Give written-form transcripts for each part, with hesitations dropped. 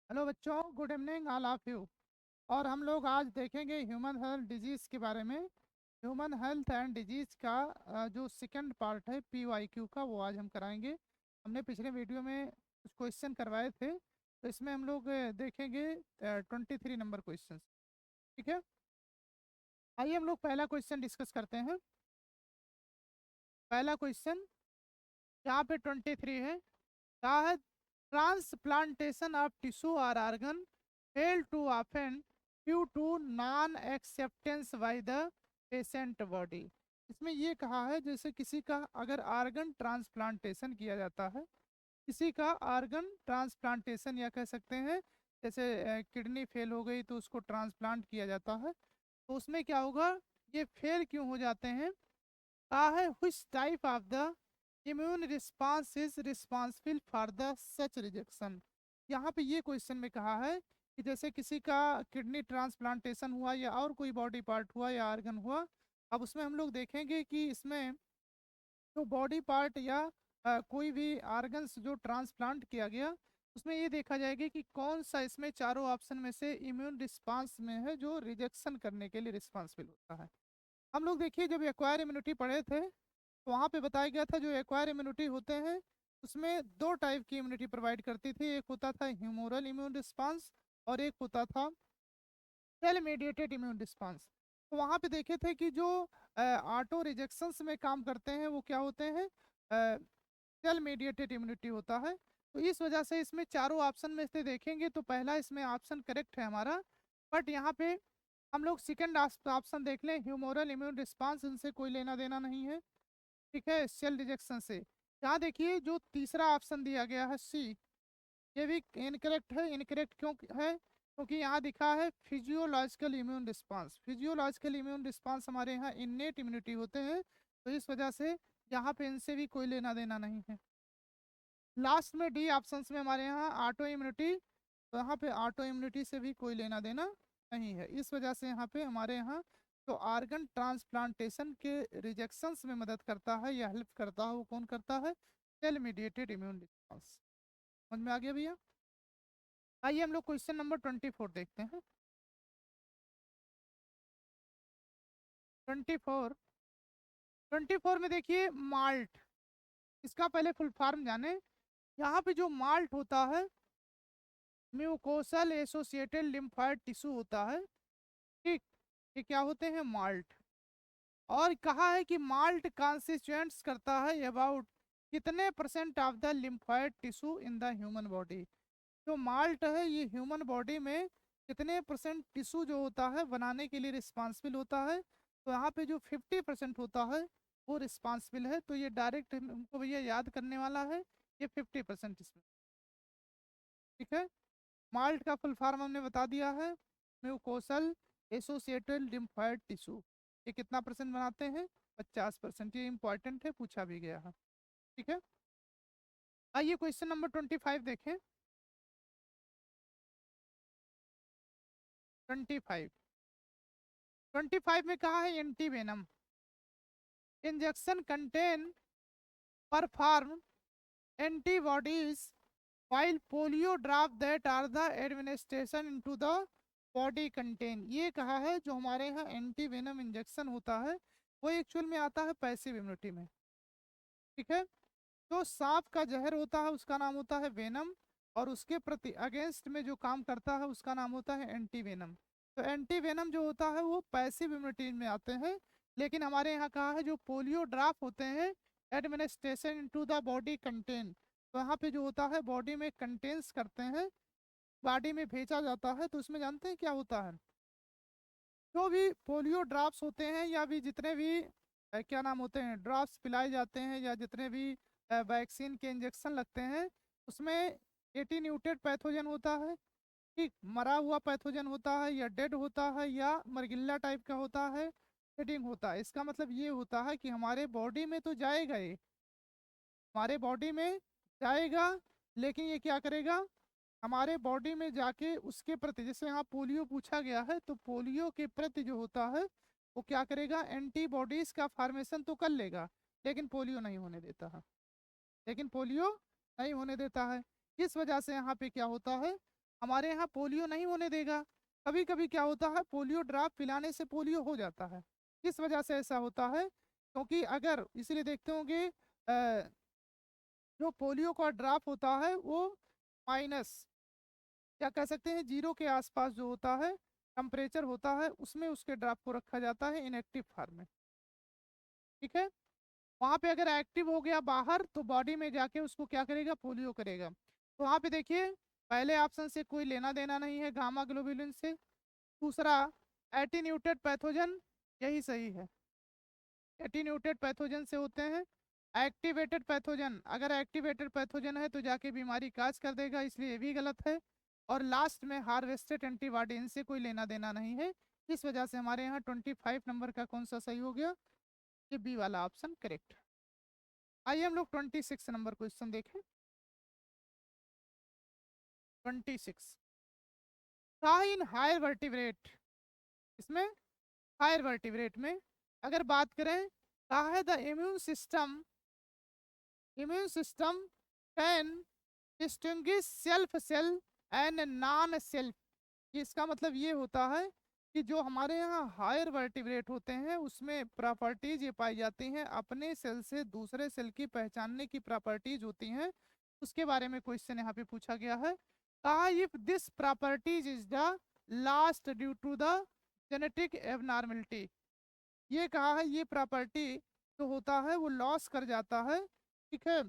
Hello बच्चों, good evening all of you. और हम लोग आज देखेंगे ह्यूमन हेल्थ डिजीज़ के बारे में। ह्यूमन हेल्थ एंड डिजीज़ का जो सेकंड पार्ट है PYQ का, वो आज हम कराएंगे। हमने पिछले वीडियो में कुछ क्वेश्चन करवाए थे, तो इसमें हम लोग देखेंगे 23 नंबर क्वेश्चन। ठीक है, आइए हम लोग पहला क्वेश्चन डिस्कस करते हैं। पहला क्वेश्चन यहाँ पे 23 है, कहा है ट्रांसप्लांटेशन ऑफ टिश्यू और organ fail to often due to non acceptance by the patient body. इसमें ये कहा है जैसे किसी का अगर ऑर्गन ट्रांसप्लांटेशन किया जाता है, किसी का ऑर्गन ट्रांसप्लांटेशन या कह सकते हैं जैसे किडनी फेल हो गई तो उसको ट्रांसप्लांट किया जाता है, तो उसमें क्या होगा, ये फेल क्यों हो जाते हैं। कहा है which type of the immune response is responsible for the such rejection. यहाँ पे ये क्वेश्चन में कहा है कि जैसे किसी का किडनी ट्रांसप्लांटेशन हुआ या और कोई बॉडी पार्ट हुआ या ऑर्गन हुआ, अब उसमें हम लोग देखेंगे कि इसमें जो बॉडी पार्ट या कोई भी ऑर्गन्स जो ट्रांसप्लांट किया गया, उसमें ये देखा जाएगा कि कौन सा इसमें चारों ऑप्शन में से इम्यून रिस्पांस में है जो रिजेक्शन करने के लिए रिस्पांसिबल होता है। हम लोग देखिए जब एक्वायर इम्यूनिटी पढ़े थे तो वहाँ पे बताया गया था जो एक्वायर इम्यूनिटी होते हैं उसमें दो टाइप की इम्यूनिटी प्रोवाइड करती थी, एक होता था ह्यूमोरल इम्यून रिस्पांस और एक होता था सेल मेडिएटेड इम्यून रिस्पांस। तो वहाँ पे देखे थे कि जो ऑटो रिजेक्शंस में काम करते हैं वो क्या होते हैं, सेल मेडिएटेड इम्यूनिटी होता है। तो इस वजह से इसमें चारों ऑप्शन में से देखेंगे तो पहला इसमें ऑप्शन करेक्ट है हमारा। बट यहाँ पे हम लोग सेकंड ऑप्शन देख लें, ह्यूमोरल इम्यून रिस्पांस, इनसे कोई लेना देना नहीं है। ठीक है, सेल रिजेक्शन से। यहाँ देखिए जो तीसरा ऑप्शन दिया गया है सी, ये भी इनकरेक्ट है। इनकरेक्ट क्यों है, क्योंकि यहाँ दिखा है physiological immune response. Physiological immune response हमारे यहाँ इन्नेट इम्यूनिटी होते हैं, तो इस वजह से यहाँ पे इनसे भी कोई लेना देना नहीं है। लास्ट में डी ऑप्शंस में हमारे यहाँ ऑटो इम्यूनिटी, तो यहाँ पे ऑटो इम्यूनिटी से भी कोई लेना देना नहीं है। इस वजह से यहाँ पे हमारे यहाँ तो ऑर्गन ट्रांसप्लांटेशन के रिजेक्शंस में मदद करता है या हेल्प करता है, वो कौन करता है, सेल मीडिएटेड इम्यून रिस्पांस। समझ में आ गया भैया। आइए हम लोग क्वेश्चन नंबर 24 देखते हैं। 24, 24 में देखिए माल्ट, इसका पहले फुल फॉर्म जाने। यहाँ पे जो माल्ट होता है म्यूकोसल एसोसिएटेड लिम्फोइड टिश्यू होता है। ठीक, ये क्या होते हैं, माल्ट। और कहा है कि माल्ट कॉन्स्टिट्यूएंट्स करता है अबाउट कितने percent of the lymphoid tissue in the human body. जो माल्ट है ये ह्यूमन बॉडी में कितने परसेंट टिश्यू जो होता है बनाने के लिए रिस्पॉन्सिबल होता है। तो यहाँ पे जो 50% होता है वो रिस्पॉन्सिबल है, तो ये डायरेक्ट हमको भैया याद करने वाला है, ये 50% इसमें। ठीक है, माल्ट का फुल फॉर्म हमने बता दिया है, म्यूकोसल एसोसिएटेड लिम्फोइड टिश्यू। ये कितना परसेंट बनाते हैं, 50%। ये इंपॉर्टेंट है, पूछा भी गया है। ठीक है, आइए क्वेश्चन नंबर 25 देखें। 25, 25 में कहा है anti venom injection contain perform antibodies while polio drop that are the administration into the body contain। ये कहा है जो हमारे यहाँ एंटी वेनम इंजेक्शन होता है वो एक्चुअल में आता है पैसिव इम्यूनिटी में। ठीक है, जो सांप का जहर होता है उसका नाम होता है वेनम, और उसके प्रति अगेंस्ट में जो काम करता है उसका नाम होता है एंटी वेनम। तो एंटी वेनम जो होता है वो पैसिव इम्यूनिटी में आते हैं। लेकिन हमारे यहाँ कहा है जो पोलियो ड्रॉप होते हैं administration into the body contain, तो यहाँ पे जो होता है बॉडी में कंटेन्स करते हैं, बॉडी में भेजा जाता है। तो उसमें जानते हैं क्या होता है, जो भी पोलियो ड्रॉप्स होते हैं या भी जितने भी क्या नाम होते हैं ड्रॉप्स पिलाए जाते हैं या जितने भी वैक्सीन के इंजेक्शन लगते हैं, उसमें एटीन्यूटेड पैथोजन होता है। ठीक, मरा हुआ पैथोजन होता है या डेड होता है या मरगिल्ला टाइप का होता है, हेडिंग होता है। इसका मतलब ये होता है कि हमारे बॉडी में तो जाएगा, ये हमारे बॉडी में जाएगा, लेकिन ये क्या करेगा, हमारे बॉडी में जाके उसके प्रति, जैसे यहाँ पोलियो पूछा गया है, तो पोलियो के प्रति जो होता है वो क्या करेगा, एंटीबॉडीज का फॉर्मेशन तो कर लेगा, लेकिन पोलियो नहीं होने देता है। लेकिन पोलियो नहीं होने देता है। इस वजह से यहाँ पे क्या होता है, हमारे यहाँ पोलियो नहीं होने देगा। कभी कभी क्या होता है, पोलियो ड्रॉप पिलाने से पोलियो हो जाता है। किस वजह से ऐसा होता है? क्योंकि अगर इसलिए देखते होंगे जो पोलियो का ड्रॉप होता है वो माइनस, क्या कह सकते हैं, जीरो के आसपास जो होता है टेम्परेचर होता है, उसमें उसके ड्रॉप को रखा जाता है इनएक्टिव फॉर्म में। ठीक है। वहां पे अगर एक्टिव हो गया बाहर तो बॉडी में जाके उसको क्या करेगा, पोलियो करेगा। तो वहां पे देखिए पहले ऑप्शन से कोई लेना देना नहीं है गामा ग्लोबुलिन से। दूसरा एटीन्यूटेड पैथोजन, यही सही है, एटीन्यूटेड पैथोजन से होते हैं। एक्टिवेटेड पैथोजन, अगर एक्टिवेटेड पैथोजन है तो जाके बीमारी काज कर देगा, इसलिए ये भी गलत है। और लास्ट में हार्वेस्टेड एंटीबॉडी, इनसे कोई लेना देना नहीं है। इस वजह से हमारे यहाँ 25 नंबर का कौन सा सही हो गया, ये बी वाला ऑप्शन करेक्ट। आइए हम लोग 26 नंबर क्वेश्चन देखें। 26 इन हायर वर्टिब्रेट, इसमें हायर वर्टिब्रेट में अगर बात करें, कहा है the immune system can distinguish self cell and non self. इसका मतलब ये होता है कि जो हमारे यहाँ हायर वर्टिब्रेट होते हैं उसमें प्रॉपर्टीज ये पाई जाती हैं, अपने सेल से दूसरे सेल की पहचानने की प्रॉपर्टीज होती हैं, उसके बारे में क्वेश्चन यहाँ पे पूछा गया है। कहा if this properties is the last due to the genetic abnormality, ये कहा है ये प्रॉपर्टी जो होता है वो लॉस कर जाता है, ठीक है,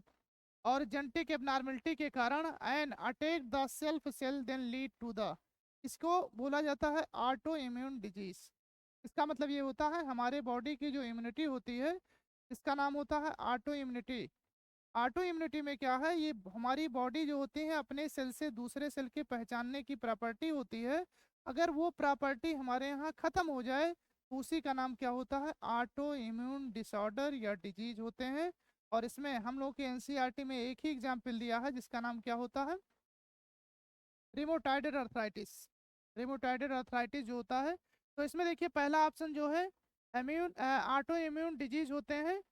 और जेनेटिक एबनॉर्मलिटी के कारण and attack the self cell then lead to the, इसको बोला जाता है ऑटो इम्यून डिजीज। इसका मतलब ये होता है हमारे बॉडी की जो इम्यूनिटी होती है इसका नाम होता है ऑटो इम्यूनिटी। ऑटो इम्यूनिटी में क्या है, ये हमारी बॉडी जो होती है अपने सेल से दूसरे सेल के पहचानने की प्रॉपर्टी होती है, अगर वो प्रॉपर्टी हमारे यहाँ खत्म हो जाए तो उसी का नाम क्या होता है, ऑटो इम्यून डिसऑर्डर या डिजीज होते हैं। और इसमें हम लोग के एनसीईआरटी में एक ही एग्जाम्पल दिया है जिसका नाम क्या होता है, रिमोटाइडेड अर्थराइटिस। रिमोटाइडेड अर्थराइटिस जो होता है, तो इसमें देखिए पहला ऑप्शन जो है ऑटो इम्यून डिजीज होते हैं,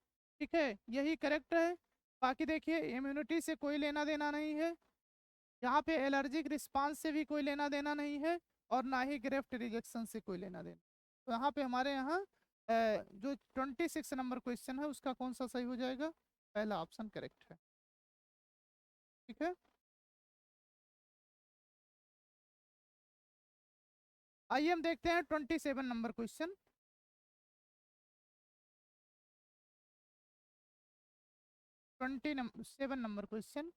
ठीक है, यही करेक्ट है। बाकी देखिए इम्यूनिटी से कोई लेना देना नहीं है, यहाँ पे एलर्जिक रिस्पांस से भी कोई लेना देना नहीं है, और ना ही ग्रेफ्ट रिजेक्शन से कोई लेना देना। तो यहाँ पे हमारे यहाँ जो 26 नंबर क्वेश्चन है उसका कौन सा सही हो जाएगा, पहला ऑप्शन करेक्ट है। ठीक है। आइए हम देखते हैं 27 नंबर क्वेश्चन। 27 नंबर क्वेश्चन,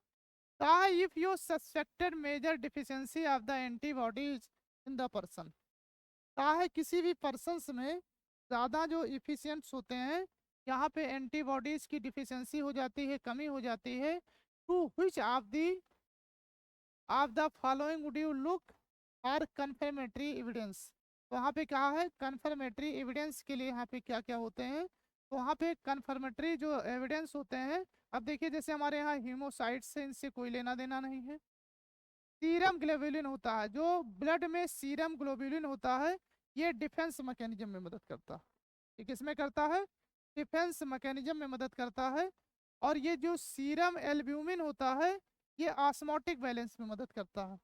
कहा if you suspected major deficiency of the antibodies in the person, कहा है किसी भी पर्सन्स में ज़्यादा जो इफिशियंट्स होते हैं, यहाँ पे एंटीबॉडीज की डिफिशियंसी हो जाती है, कमी हो जाती है, to which of the following would you look for confirmatory evidence. तो वहाँ पे कहा है कन्फर्मेटरी एविडेंस के लिए यहाँ पे क्या क्या होते हैं, तो वहाँ पे कन्फर्मेटरी जो एविडेंस होते हैं, अब देखिए जैसे हमारे यहाँ हीमोसाइट्स से इनसे कोई लेना देना नहीं है। सीरम ग्लोबुलिन होता है, जो ब्लड में सीरम ग्लोबुलिन होता है, ये डिफेंस मैकेनिज्म में मदद करता है। ये किसमें करता है, डिफेंस मैकेनिज्म में मदद करता है। और ये जो सीरम एल्ब्यूमिन होता है ये ऑस्मोटिक बैलेंस में मदद करता है।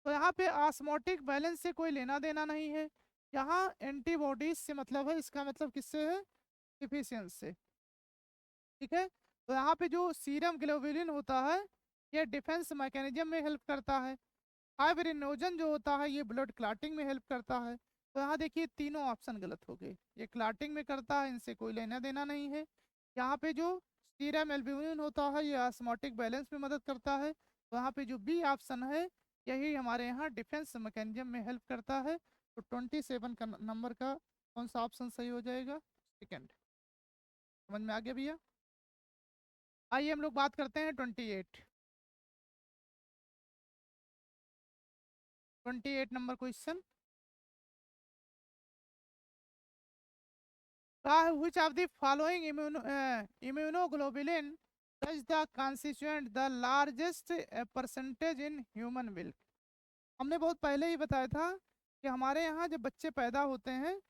तो यहाँ पे ऑस्मोटिक बैलेंस से कोई लेना देना नहीं है, यहाँ एंटीबॉडीज से मतलब है, इसका मतलब किससे है, डिफिशियंस से। ठीक है। तो यहाँ पे जो सीरम ग्लोबुलिन होता है ये डिफेंस मैकेनिज्म में हेल्प करता है। फाइब्रिनोजन जो होता है ये ब्लड क्लॉटिंग में हेल्प करता है। तो यहाँ देखिए तीनों ऑप्शन गलत हो गए, ये क्लॉटिंग में करता है, इनसे कोई लेना देना नहीं है। यहाँ पे जो सीरम एल्ब्यूमिन होता है ये ऑस्मोटिक बैलेंस में मदद करता है। तो यहाँ पे जो बी ऑप्शन है यही हमारे यहाँ डिफेंस मैकेनिज्म में हेल्प करता है। तो 27 का नंबर का कौन सा ऑप्शन सही हो जाएगा, सेकेंड। समझ में आ गया भैया। आइए हम लोग बात करते हैं 28 number question, which of the following immunoglobulin does the constituent the largest percentage in human milk। हमने बहुत पहले ही बताया था कि हमारे यहाँ जब बच्चे पैदा होते हैं,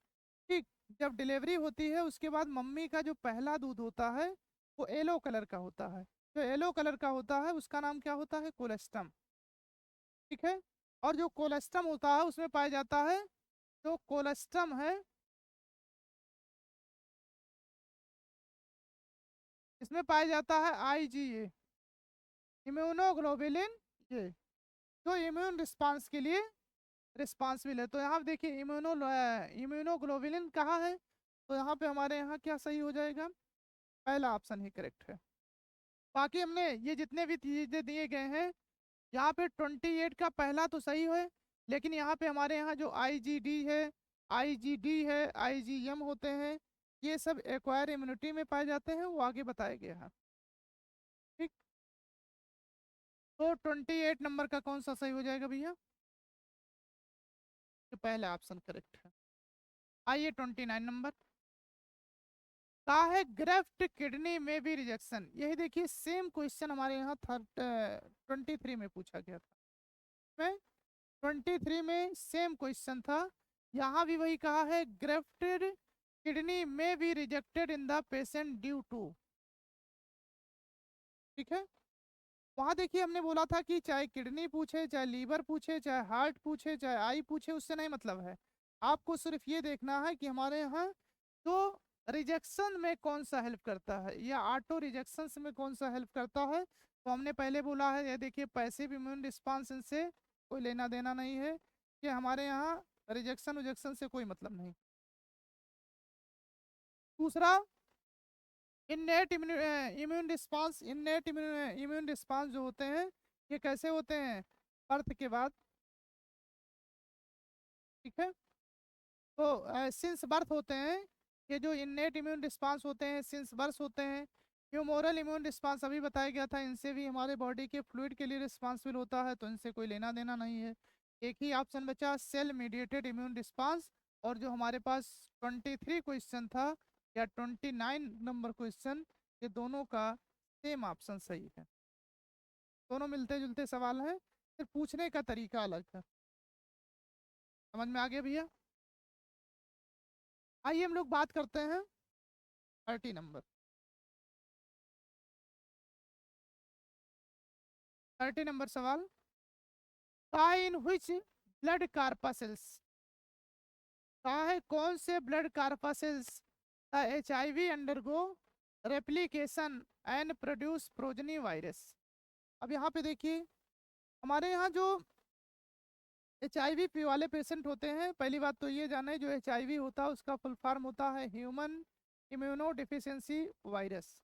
ठीक, जब डिलीवरी होती है उसके बाद मम्मी का जो पहला दूध होता है वो येलो कलर का होता है। जो येलो कलर का होता है उसका नाम क्या होता है, कोलेस्ट्रम। ठीक है। और जो कोलेस्ट्रम होता है उसमें पाया जाता है, जो कोलेस्ट्रम है इसमें पाया जाता है IgA, इम्यूनोग्लोबुलिन ये, जो इम्यून रिस्पांस के लिए रिस्पांसिबल है। तो यहाँ देखिए इम्यूनोग्लोबुलिन कहाँ है, तो यहाँ पे हमारे यहाँ क्या सही हो जाएगा, पहला ऑप्शन ही करेक्ट है। बाकी हमने ये जितने भी चीजें दिए गए हैं, यहाँ पे 28 का पहला तो सही है, लेकिन यहाँ पे हमारे यहाँ जो IgM होते हैं, ये सब एक्वायर इम्यूनिटी में पाए जाते हैं, वो आगे बताया गया है। ठीक, तो 28 नंबर का कौन सा सही हो जाएगा भैया, तो पहला ऑप्शन करेक्ट है। आइए 29 नंबर का है, ग्रेफ्ट किडनी में भी रिजेक्शन। यही देखिए सेम क्वेश्चन हमारे यहाँ 23 में पूछा गया था, में 23 में सेम क्वेश्चन था, यहाँ भी वही कहा है, grafted kidney may be rejected in the patient due to. ठीक है, वहां देखिए हमने बोला था कि चाहे किडनी पूछे, चाहे लीवर पूछे, चाहे हार्ट पूछे, चाहे आई पूछे, उससे नहीं मतलब है, आपको सिर्फ ये देखना है कि हमारे यहाँ तो रिजेक्शन में कौन सा हेल्प करता है या ऑटो रिजेक्शन में कौन सा हेल्प करता है। तो हमने पहले बोला है, ये देखिए पैसिव इम्यून रिस्पांस से कोई लेना देना नहीं है, कि हमारे यहाँ रिजेक्शन से कोई मतलब नहीं। दूसरा, इम्यून रिस्पांस जो होते हैं, ये कैसे होते हैं, बर्थ के बाद। ठीक है, तो सिंस बर्थ होते हैं, ये जो इन्नेट इम्यून रिस्पांस होते हैं सिंस बर्थ होते हैं। ह्यूमोरल इम्यून रिस्पांस अभी बताया गया था, इनसे भी हमारे बॉडी के फ्लूइड के लिए रिस्पांसिबल होता है, तो इनसे कोई लेना देना नहीं है। एक ही ऑप्शन बचा, सेल मीडिएटेड इम्यून रिस्पांस। और जो हमारे पास 23 क्वेश्चन था या 29 नंबर क्वेश्चन, ये दोनों का सेम ऑप्शन सही है, दोनों मिलते जुलते सवाल हैं, सिर्फ पूछने का तरीका अलग है। समझ में आ गया भैया। आइए हम लोग बात करते हैं 30 नंबर। 30 नंबर सवाल, कहा इन विच ब्लड कार्पासेल्स, कहा है कौन से blood corpuscles the HIV undergo replication and produce progeny virus. अब यहाँ पे देखिए हमारे यहाँ जो HIV वाले पेशेंट होते हैं, पहली बात तो ये जाने, जो HIV होता है उसका फुल फॉर्म होता है ह्यूमन इम्यूनो डिफिशियंसी वायरस,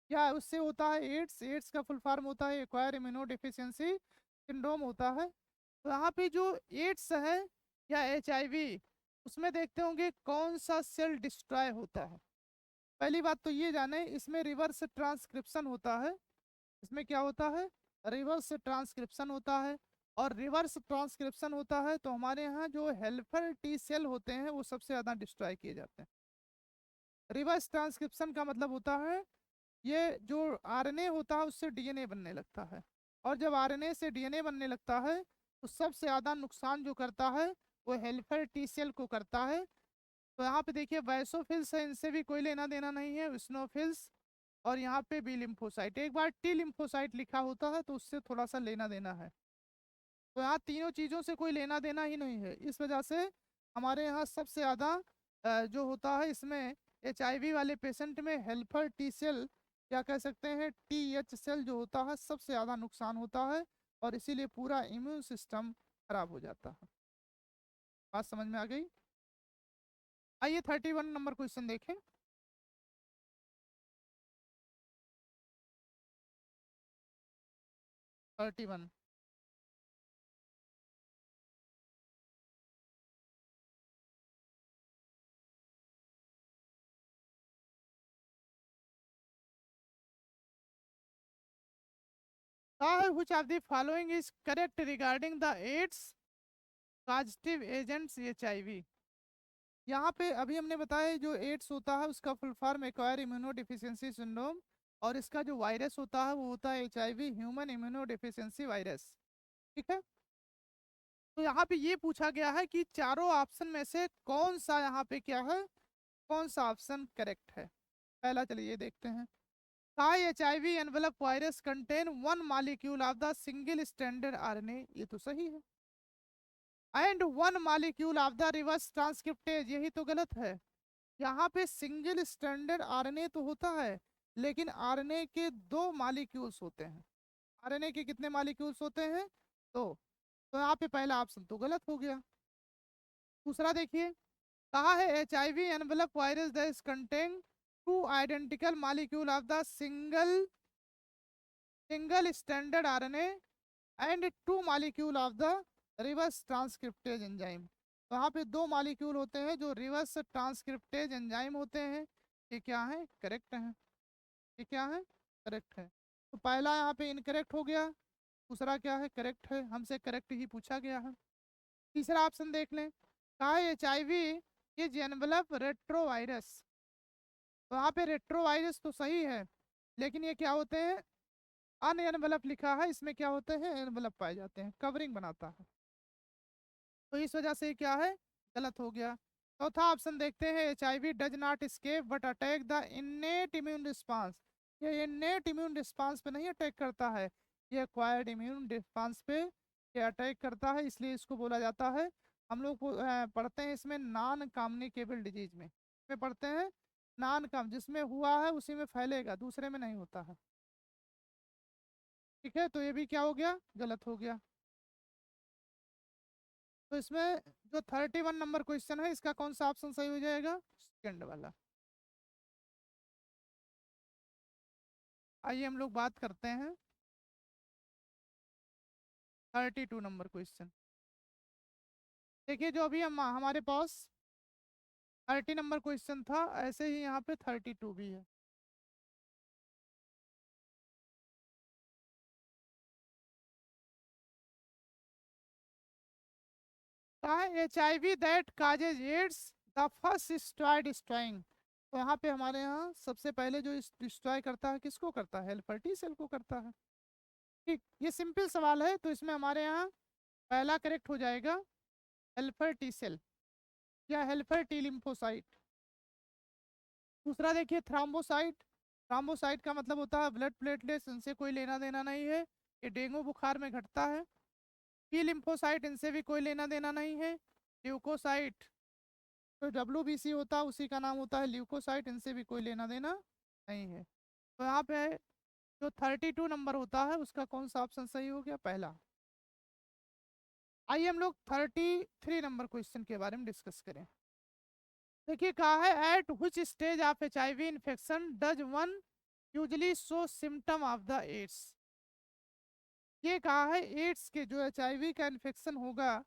या उससे होता है एड्स का फुल फॉर्म होता है एक्वायर इम्यूनो डिफिशियंसी सिंड्रोम होता है। तो यहाँ पे जो एड्स है या HIV, उसमें देखते होंगे कौन सा सेल डिस्ट्रॉय होता है। पहली बात तो ये जाने, इसमें रिवर्स ट्रांसक्रिप्शन होता है, इसमें क्या होता है, रिवर्स ट्रांसक्रिप्शन होता है। और रिवर्स ट्रांसक्रिप्शन होता है तो हमारे यहाँ जो हेल्पर टी सेल होते हैं वो सबसे ज़्यादा डिस्ट्रॉय किए जाते हैं। रिवर्स ट्रांसक्रिप्शन का मतलब होता है, ये जो RNA होता है उससे DNA बनने लगता है, और जब RNA से DNA बनने लगता है तो सबसे ज़्यादा नुकसान जो करता है वो हेल्पर टी सेल को करता है। तो यहाँ पे देखिए वैसोफिल्स है, इनसे भी कोई लेना देना नहीं है, विस्नोफिल्स, और यहाँ पे बी लिम्फोसाइट, एक बार टी लिम्फोसाइट लिखा होता है तो उससे थोड़ा सा लेना देना है। तो यहाँ तीनों चीज़ों से कोई लेना देना ही नहीं है, इस वजह से हमारे यहाँ सबसे ज़्यादा जो होता है इसमें HIV वाले पेशेंट में हेल्पर टी सेल या कह सकते हैं TH सेल जो होता है सबसे ज़्यादा नुकसान होता है, और इसीलिए पूरा इम्यून सिस्टम खराब हो जाता है। बात समझ में आ गई। आइए 31 नंबर क्वेश्चन देखें। 31, which of the following is correct regarding the AIDS causative agents HIV। यहाँ पे अभी हमने बताया जो एड्स होता है उसका full form acquire immuno deficiency syndrome, और इसका जो वायरस होता है वो होता है HIV human immuno deficiency virus. ठीक है, तो यहाँ पे ये पूछा गया है कि चारों ऑप्शन में से कौन सा यहाँ पे क्या है, कौन सा ऑप्शन करेक्ट है। पहला चलिए देखते हैं, HIV envelope virus contain one molecule of the single standard RNA, ये तो सही है। And one molecule of the reverse transcriptase, यही तो गलत है। यहाँ पे सिंगल स्टैंडर्ड आरएनए तो होता है, लेकिन आरएनए के दो मॉलिक्यूल्स होते हैं। आरएनए के कितने मॉलिक्यूल्स होते हैं? दो। तो यहाँ पे पहला ऑप्शन तो गलत हो गया। दूसरा देखिए, कहा है H I V envelope virus that contain two identical molecule of the single standard RNA and two molecule of the reverse transcriptase enzyme. तो यहाँ पे दो मॉलिक्यूल होते हैं जो रिवर्स ट्रांसक्रिप्टेज एंजाइम होते हैं। ये क्या है? करेक्ट है। ये क्या है? करेक्ट है। तो पहला यहाँ पे इनकरेक्ट हो गया, दूसरा क्या है? करेक्ट है। हमसे करेक्ट ही पूछा गया है। तीसरा ऑप्शन देख लें, कहा है H I V is envelope retrovirus. तो यहाँ पे रेट्रोवायरस तो सही है, लेकिन ये क्या होते हैं? अन एनवेलप लिखा है, इसमें क्या होते हैं? एनवेलप पाए जाते हैं, कवरिंग बनाता है। तो इस वजह से क्या है? गलत हो गया। चौथा ऑप्शन देखते हैं, H I V does not escape but attack the innate immune response. ये इन्नेट इम्यून रिस्पांस पे नहीं अटैक करता है, ये एक्वायर्ड इम्यून रिस्पांस पे ये अटैक करता है, इसलिए इसको बोला जाता है। हम लोग पढ़ते हैं इसमें नॉन कम्युनिकेबल डिजीज में पढ़ते हैं। नॉन कम, जिसमें हुआ है उसी में फैलेगा, दूसरे में नहीं होता है। ठीक है, तो ये भी क्या हो गया? गलत हो गया। तो इसमें जो 31 नंबर क्वेश्चन है, इसका कौन सा ऑप्शन सही हो जाएगा? सेकंड वाला। आइए हम लोग बात करते हैं 32 नंबर क्वेश्चन। देखिए, जो अभी हम हमारे पास 30 नंबर क्वेश्चन था, ऐसे ही यहाँ पे 32 भी है। H I V that causes AIDS the first stride destroying. तो यहाँ पे हमारे यहाँ सबसे पहले जो डिस्ट्रॉय करता है, किसको करता है? हेल्पर टी सेल को करता है। ठीक, ये सिंपल सवाल है, तो इसमें हमारे यहाँ पहला करेक्ट हो जाएगा हेल्पर टी सेल या हेल्पर टी लिम्फोसाइट। दूसरा देखिए, थ्राम्बोसाइट। थ्राम्बोसाइट का मतलब होता है ब्लड प्लेटलेट्स, इनसे कोई लेना देना नहीं है, ये डेंगू बुखार में घटता है। टी लिम्फोसाइट, इनसे भी कोई लेना देना नहीं है। ल्यूकोसाइट, तो WBC होता है उसी का नाम होता है ल्यूकोसाइट, इनसे भी कोई लेना देना नहीं है। तो यहाँ पे जो 32 नंबर होता है, उसका कौन सा ऑप्शन सही हो गया? पहला। आइए हम लोग 33 नंबर क्वेश्चन के बारे में डिस्कस करें। देखिए, कहा है at which stage of HIV infection does one usually show symptom of the AIDS. ये कहा है एड्स के जो HIV का इन्फेक्शन होगा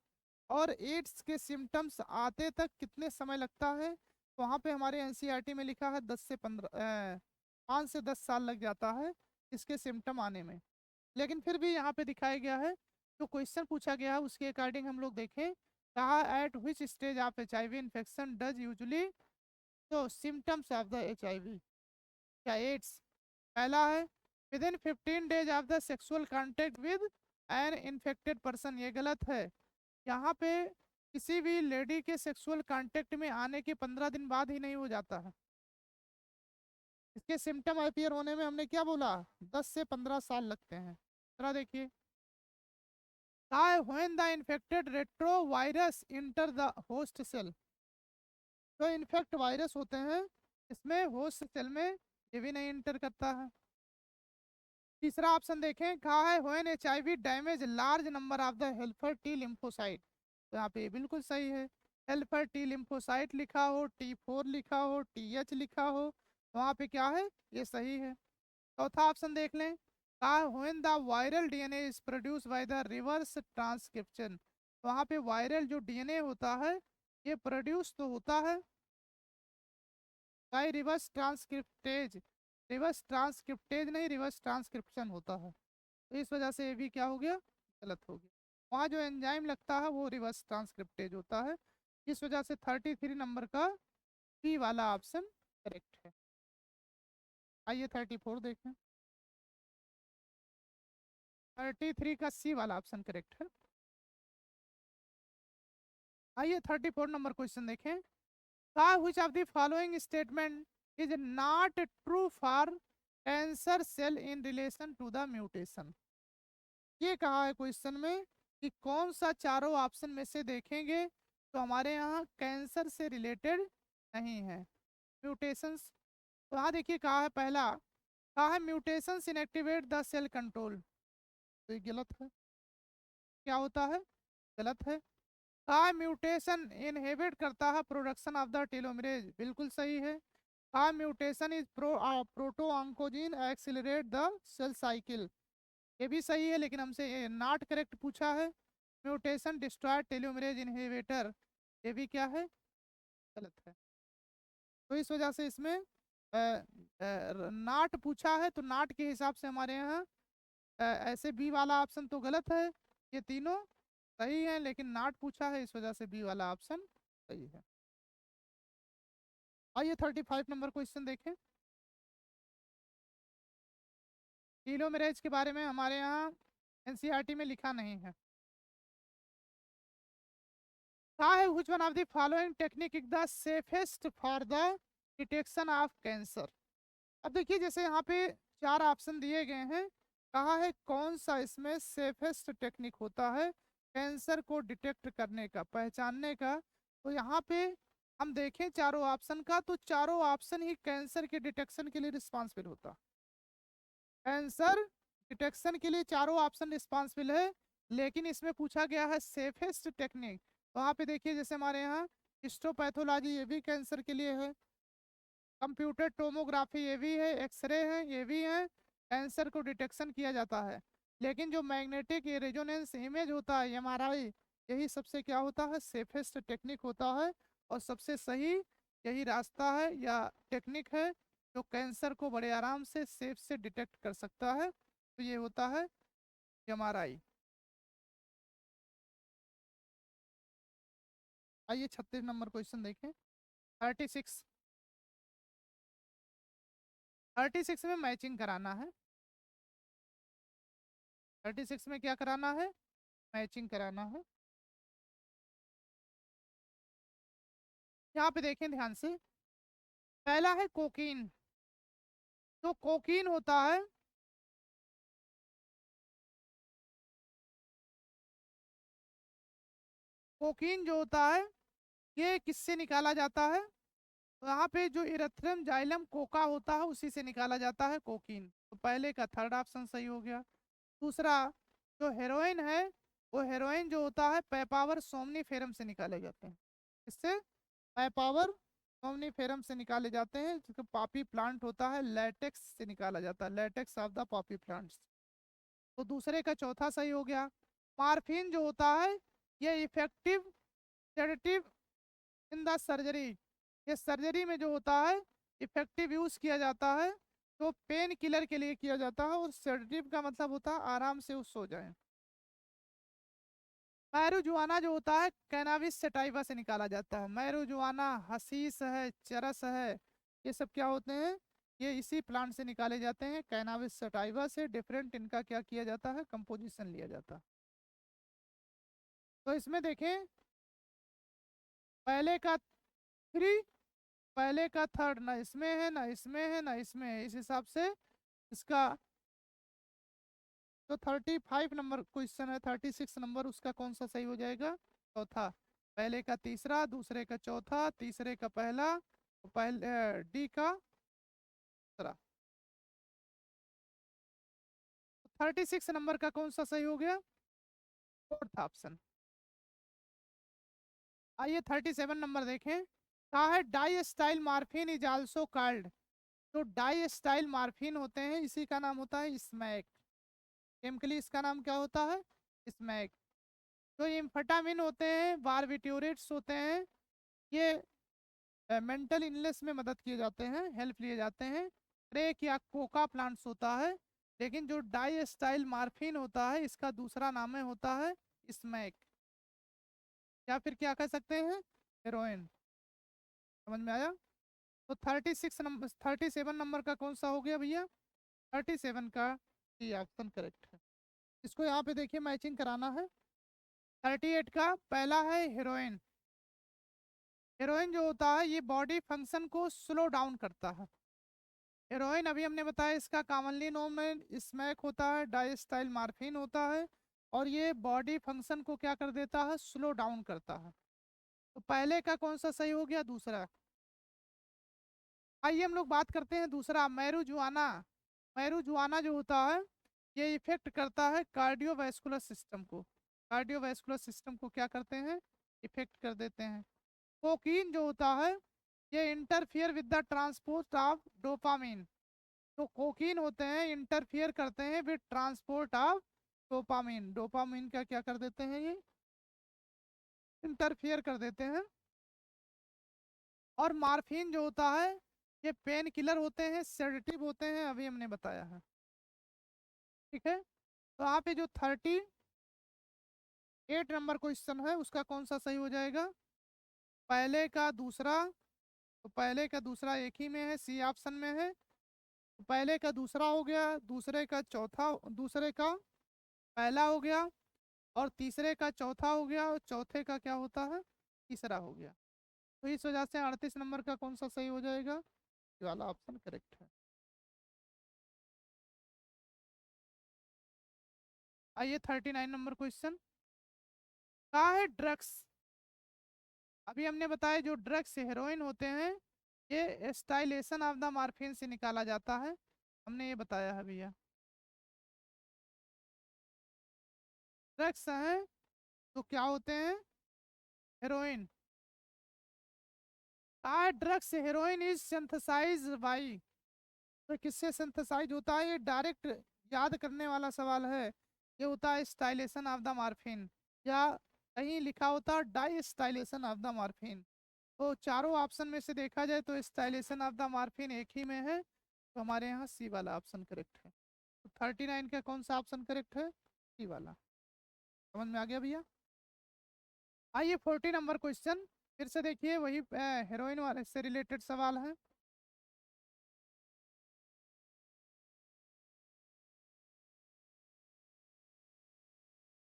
और एड्स के सिम्टम्स आते तक कितने समय लगता है। तो वहाँ पे हमारे NCERT में लिखा है 5 से 10 साल लग जाता है इसके सिम्टम आने में। लेकिन फिर भी यहाँ पे दिखाया गया है, जो क्वेश्चन पूछा गया है उसके अकॉर्डिंग हम लोग देखें। कहा eight which stage of HIV infection does usually तो सिम्टम्स ऑफ द HIV या एड्स। पहला है with in 15 days of the sexual contact with an infected person, ये गलत है। यहाँ पे किसी भी लेडी के सेक्सुअल कांटेक्ट में आने के 15 दिन बाद ही नहीं हो जाता है। इसके सिम्टम अपीयर होने में हमने क्या बोला? 10 से 15 साल लगते हैं। जरा देखिए, when the infected retrovirus enter the host cell. जो इन्फेक्ट वायरस होते हैं, इसमें होस्ट सेल में ये भी नहीं इंटर करता है। तीसरा ऑप्शन देखें, कहा है when HIV damage large number of the helper T lymphocyte. तो यहाँ पे ये बिल्कुल सही है। हेल्पर टी लिम्फोसाइट लिखा हो, T4 लिखा हो, TH लिखा हो, वहाँ पे क्या है? ये सही है। चौथा ऑप्शन देख लें, कहा when the viral DNA is produce by the reverse transcription. वहाँ पे वायरल जो DNA होता है, ये प्रोड्यूस तो होता है by reverse transcriptase. Reverse transcriptase नहीं, रिवर्स ट्रांसक्रिप्शन होता है। तो इस वजह से ये भी क्या हो गया? गलत हो गया। वहाँ जो एंजाइम लगता है वो रिवर्स ट्रांसक्रिप्टेज होता है। इस वजह से 33 नंबर का सी वाला ऑप्शन करेक्ट है। आइए 34 देखें। 33 का सी वाला ऑप्शन करेक्ट है। आइए 34 नंबर क्वेश्चन देखें। Which of the following statement is not true for cancer cell in relation to the mutation. ये कहा है क्वेश्चन में कि कौन सा चारों ऑप्शन में से देखेंगे तो हमारे यहाँ कैंसर से रिलेटेड नहीं है। म्यूटेशंस, तो यहाँ देखिए कहा है पहला, कहा है mutations inactivate the cell control, तो ये गलत है। क्या होता है? गलत है। कहा है म्यूटेशन इनहिबिट करता है प्रोडक्शन ऑफ द टेलोमरेज, बिल्कुल सही है। कहा mutation is proto oncogene accelerate the cell cycle, ये भी सही है, लेकिन हमसे ये नॉट करेक्ट पूछा है। म्यूटेशन डिस्ट्रॉय टेलोमरेज इनहिबिटर, ये भी क्या है? गलत है। तो इस वजह से इसमें नॉट पूछा है, तो नॉट के हिसाब से हमारे यहाँ ऐसे बी वाला ऑप्शन तो गलत है। ये तीनों सही है, लेकिन नॉट पूछा है, इस वजह से बी वाला ऑप्शन सही है। आइए 35 नंबर क्वेश्चन देखें। टेलोमेरेज के बारे में हमारे यहाँ एनसीईआरटी में लिखा नहीं है। कहा है which one of the following technique is the safest for the detection of cancer. अब देखिए जैसे यहाँ पे चार ऑप्शन दिए गए हैं, कहा है कौन सा इसमें सेफेस्ट टेक्निक होता है कैंसर को डिटेक्ट करने का, पहचानने का। तो यहाँ पे हम देखें चारों ऑप्शन का, तो चारों ऑप्शन ही कैंसर के डिटेक्शन के लिए रिस्पॉन्सिबल होता। कैंसर डिटेक्शन के लिए चारों ऑप्शन रिस्पॉन्सिबल है, लेकिन इसमें पूछा गया है सेफेस्ट टेक्निक। वहाँ पे देखिए जैसे हमारे यहाँ हिस्टोपैथोलॉजी, ये भी कैंसर के लिए है। कंप्यूटर टोमोग्राफी, ये भी है। एक्सरे है, ये भी है। कैंसर को डिटेक्शन किया जाता है। लेकिन जो मैग्नेटिक रेजोनेंस इमेज होता है, एमआरआई, यही सबसे क्या होता है? सेफेस्ट टेक्निक होता है, और सबसे सही यही रास्ता है या टेक्निक है जो कैंसर को बड़े आराम से सेफ से डिटेक्ट कर सकता है। तो ये होता है एमआरआई। आइए 36 नंबर क्वेश्चन देखें। 36, 36 में मैचिंग कराना है। 36 में क्या कराना है? मैचिंग कराना है। यहाँ पे देखें ध्यान से, पहला है कोकीन। तो कोकीन होता है, कोकीन जो होता है ये किससे निकाला जाता है? तो यहाँ पे जो इरेथ्रम जाइलम कोका होता है उसी से निकाला जाता है कोकीन। तो पहले का थर्ड ऑप्शन सही हो गया। दूसरा, जो हेरोइन है, वो हेरोइन जो होता है पेपावर सोमनीफेरम से निकाले जाते हैं। इससे पेपावर सोमनीफेरम से निकाले जाते हैं, जिसका पॉपी प्लांट होता है, लेटेक्स से निकाला जाता है, latex of the Poppy plants. तो दूसरे का चौथा सही हो गया। मार्फिन जो होता है ये effective sedative in the surgery, ये सर्जरी में जो होता है इफेक्टिव यूज किया जाता है, तो पेन किलर के लिए किया जाता है, और सेडेटिव का मतलब होता है आराम से वो सो जाए। मैरुजुआना जो होता है कैनाबिस सटाइवा से निकाला जाता है। मैरुजुआना, हसीस है, चरस है, ये सब क्या होते हैं? ये इसी प्लांट से निकाले जाते हैं, कैनाबिस सटाइवा से। डिफरेंट इनका क्या किया जाता है? कंपोजिशन लिया जाता है। तो इसमें देखें, पहले का थ्री, पहले का थर्ड, ना इसमें है ना इसमें है ना इसमें है, इस हिसाब से इसका जो 35 नंबर क्वेश्चन है, 36 नंबर, उसका कौन सा सही हो जाएगा? चौथा। पहले का तीसरा, दूसरे का चौथा, तीसरे का पहला, पहले डी का दूसरा। 36 नंबर का कौन सा सही हो गया? Fourth option. आइए 37 नंबर देखें। कहा है diacetyl morphine is also called. जो डाई स्टाइल मार्फिन होते हैं इसी का नाम होता है स्मैक। केमिकली इसका नाम क्या होता है? स्मैक। जो एम्फेटामिन होते हैं, बारबिट्यूरेट्स होते हैं, ये मेंटल इलनेस में मदद किए जाते हैं, हेल्प लिए जाते हैं। क्रेक या कोका प्लांट्स होता है। लेकिन जो डाई स्टाइल मार्फिन होता है इसका दूसरा नाम है होता है स्मैक, या फिर क्या कह सकते हैं? हेरोइन। समझ में आया? तो 36 नंबर, 37 नंबर का कौन सा हो गया भैया? 37 का ये ऑप्शन करेक्ट है। इसको यहाँ पे देखिए मैचिंग कराना है। 38 का पहला है हेरोइन। हेरोइन जो होता है ये बॉडी फंक्शन को स्लो डाउन करता है। हेरोइन अभी हमने बताया इसका कॉमनली नोम स्मैक होता है, डाइस्टाइल मार्फिन होता है। और ये बॉडी फंक्शन को क्या कर देता है, स्लो डाउन करता है। तो पहले का कौन सा सही हो गया, दूसरा। आइए हम लोग बात करते हैं दूसरा, मैरुजुआना। मैरुजुआना जो होता है ये इफेक्ट करता है कार्डियोवैस्कुलर सिस्टम को। कार्डियोवैस्कुलर सिस्टम को क्या करते हैं, इफेक्ट कर देते हैं। कोकीन जो होता है ये interfere with the transport of dopamine. तो कोकीन होते हैं इंटरफियर करते हैं with transport of dopamine. Dopamine का क्या कर देते हैं, ये इंटरफियर कर देते हैं। और मार्फिन जो होता है ये पेन किलर होते हैं, सेडेटिव होते हैं, अभी हमने बताया है। ठीक है, तो यहाँ पे जो 38 नंबर क्वेश्चन है उसका कौन सा सही हो जाएगा, पहले का दूसरा। तो पहले का दूसरा एक ही में है, सी ऑप्शन में है। तो पहले का दूसरा हो गया, दूसरे का चौथा, दूसरे का पहला हो गया, और तीसरे का चौथा हो गया, और चौथे का क्या होता है, तीसरा हो गया। तो इस वजह से 38 नंबर का कौन सा सही हो जाएगा, ये वाला ऑप्शन करेक्ट है। आइए 39 नंबर क्वेश्चन, क्या है ड्रग्स। अभी हमने बताया जो ड्रग्स हेरोइन होते हैं ये स्टाइलेशन ऑफ द मार्फिन से निकाला जाता है, हमने ये बताया है भैया। ड्रग्स हैं तो क्या होते हैं, हेरोइन। का drugs heroin is synthesize by, तो किससे सिंथेसाइज होता है, ये डायरेक्ट याद करने वाला सवाल है। ये होता है स्टाइलेशन ऑफ द मार्फिन, या कहीं लिखा होता है डाई स्टाइलेशन ऑफ द मार्फिन। तो चारों ऑप्शन में से देखा जाए तो स्टाइलेशन ऑफ द मार्फिन एक ही में है, तो हमारे यहाँ सी वाला ऑप्शन करेक्ट है। तो 39 का कौन सा ऑप्शन करेक्ट है, सी वाला। समझ में आ गया भैया। आइए 40 नंबर क्वेश्चन, फिर से देखिए वही हेरोइन वाले से रिलेटेड सवाल है।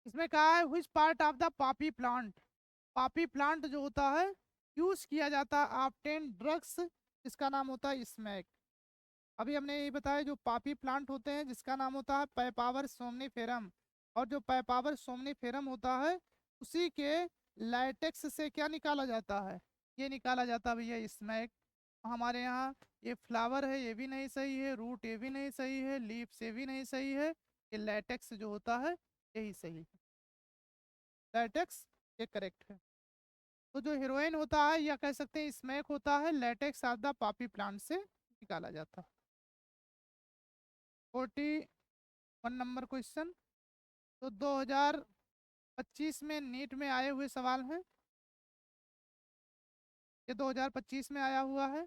इसमें कहा है विच पार्ट ऑफ द पापी प्लांट, पापी प्लांट जो होता है यूज किया जाता है ऑब्टेन ड्रग्स, इसका नाम होता है स्मैक। अभी हमने यही बताया जो पापी प्लांट होते हैं जिसका नाम होता है पैपावर सोमनीफेरम, और जो पैपावर सोमनीफेरम होता है उसी के लैटेक्स से क्या निकाला जाता है, ये निकाला जाता है भैया स्मैक। हमारे यहाँ ये फ्लावर है ये भी नहीं सही है, रूट ये भी नहीं सही है, लीव्स ये भी नहीं सही है, ये लैटेक्स जो होता है यही सही है, लैटेक्स ये करेक्ट है। तो जो हीरोइन होता है या कह सकते हैं स्मैक होता है लैटेक्स ऑफ द पापी प्लांट से निकाला जाता है। 41 नंबर क्वेश्चन, तो 2025 में नीट में आए हुए सवाल हैं, ये 2025 में आया हुआ है।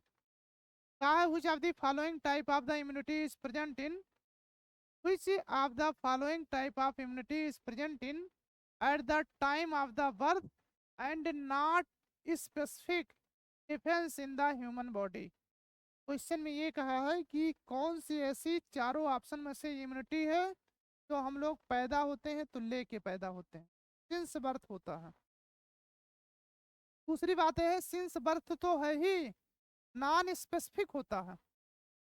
क्या है which of the following type of the immunity is present in, which of the following type of immunity is present in at the time of the birth and not specific defence in the human body. Question में ये कहा है कि कौन सी ऐसी चारों option में से इम्यूनिटी है जो हम लोग पैदा होते हैं तो लेके पैदा होते हैं, सिंस बर्थ होता है। दूसरी बात है सिंस बर्थ तो है ही, नॉन स्पेसिफिक होता है,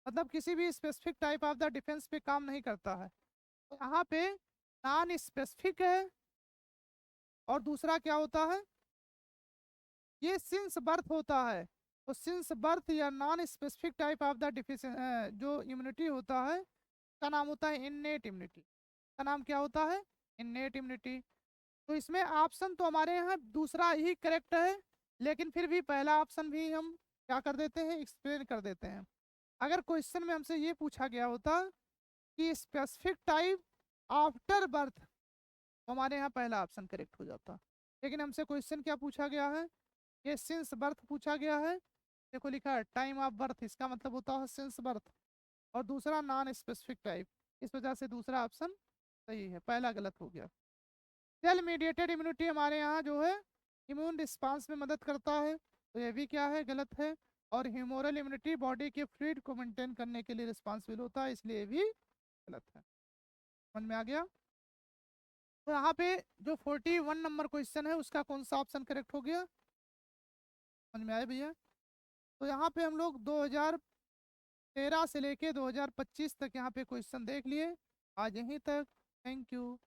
मतलब किसी भी specific type of the defence पे काम नहीं करता है। तो यहाँ पे नॉन स्पेसिफिक है, और दूसरा क्या होता है, ये सिंस बर्थ होता है। तो सिंस बर्थ या non specific type of the deficiency जो इम्यूनिटी होता है का नाम होता है इननेट इम्यूनिटी, का नाम क्या होता है, इननेट इम्यूनिटी। तो इसमें ऑप्शन तो हमारे यहाँ दूसरा ही करेक्ट है, लेकिन फिर भी पहला ऑप्शन भी हम क्या कर देते हैं, एक्सप्लेन कर देते हैं। अगर क्वेश्चन में हमसे ये पूछा गया होता कि स्पेसिफिक टाइप आफ्टर बर्थ, तो हमारे यहाँ पहला ऑप्शन करेक्ट हो जाता। लेकिन हमसे क्वेश्चन क्या पूछा गया है, ये सिंस बर्थ पूछा गया है। देखो लिखा है टाइम ऑफ बर्थ, इसका मतलब होता है सिंस बर्थ, और दूसरा नॉन स्पेसिफिक टाइप, इस वजह से दूसरा ऑप्शन सही है, पहला गलत हो गया। सेल मीडिएटेड इम्यूनिटी हमारे यहाँ जो है इम्यून रिस्पांस में मदद करता है, तो ये भी क्या है, गलत है। और ह्यूमोरल इम्यूनिटी बॉडी के फ्लूइड को मेंटेन करने के लिए रिस्पॉन्सिबल होता है, इसलिए भी गलत है। समझ में आ गया। तो यहाँ पे जो 41 नंबर क्वेश्चन है उसका कौन सा ऑप्शन करेक्ट हो गया, समझ में आया भैया। तो यहाँ पे हम लोग 2013 से लेके 2025 तक यहाँ पे क्वेश्चन देख लिए, आज यहीं तक। Thank you.